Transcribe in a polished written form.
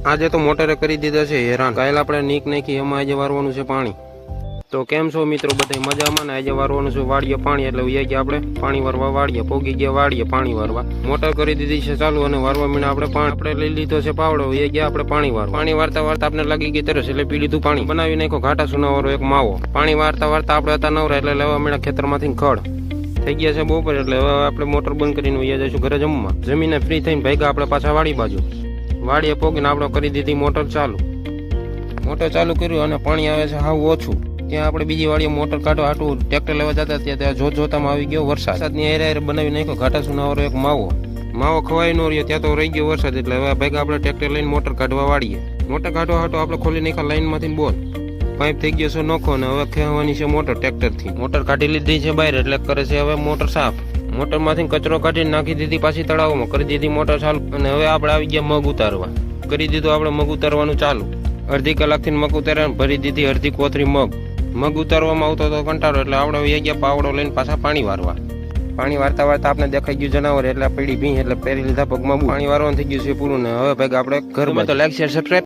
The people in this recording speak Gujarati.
આજે તો મોટરે કરી દીધા છે હેરાન. કાલે આપણે નીક નાખી, એમાં આજે વારવાનું છે પાણી. તો કેમ છો મિત્રો, બધા મજામાં ને? આજે વારવાનું છે વાડીએ પાણી, એટલે ઉઈ ગયા આપણે પાણી વારવા વાડીએ. પોગી ગયા વાડીએ પાણી વારવા. મોટર કરી દીધી છે ચાલુ અને વારવા મીણા આપણે પાણી આપણે લઈ લીધો છે પાવડો. ઉઈ ગયા આપણે પાણી વારવા. પાણી વારતા વારતા આપણે લાગી ગઈ તરસ, એટલે પી લીધું પાણી. બનાવી નાખો ઘાટા સુનાવાળો એક માવો. પાણી વારતા વારતા આપણે હતા નવરા, એટલે લેવા મીણા ખેતરમાંથી ખડ થઈ ગયા છે બપોર, એટલે હવે આપણે મોટર બંધ કરીને ઉઈ જઈશું ઘરે જમવા. જમીને ફ્રી થઈને ભાગ્યા આપણે પાછા વાડી બાજુ. વાડીએ પોગીને આપણે કરી દીધી મોટર ચાલુ. મોટર ચાલુ કર્યું અને પાણી આવે છે હાવ ઓછું. ત્યાં આપણે બીજી વાડીએ મોટર કાઢવા હાટું ટ્રેક્ટર લેવા જતા ત્યાં જોતામાં આવી ગયો વરસાદની હેરે બનાવી નાખ્યો ઘાટા સુનાવાળો એક માવો ખવાય નો રહ્યો, ત્યાં તો રહી ગયો વરસાદ. એટલે હવે ભેગા આપણે ટ્રેક્ટર લઈને મોટર કાઢવા વાડીએ. મોટર કાઢવા હાટું આપણે ખોલી નાખ્યા લાઈનમાંથી બોલ પાઇપ થઈ ગયો છે નોખો ને હવે ખેવાની છે મોટર ટ્રેક્ટરથી. મોટર કાઢી લીધી છે બહાર, એટલે કરે છે હવે મોટર સાફ. મોટરમાંથી કચરો કાઢીને નાખી દીધી પાછી તળાવમાં, કરી દીધી મોટર ચાલુ. અને હવે આપણે આવી ગયા મગ ઉતારવા. કરી દીધું આપણે મગ ઉતારવાનું ચાલુ. અડધી કલાકથી મગ ઉતાર્યા, ભરી દીધી અડધી કોથરી મગ ઉતારવામાં આવતો તો કંટાળો, એટલે આપણે વહી ગયા પાવડો લઈને પાછા પાણી વારવા. પાણી વારતા વારતા આપણે દેખાઈ ગયું જનાવર, એટલે પડી ભી એટલે પહેરી લીધા પગમાં. પાણી વારવાનું થઈ ગયું છે પૂરું ને હવે ભાઈ આપણે ઘરમાં. તો લાઈક શેર સબસ્ક્રાઇબ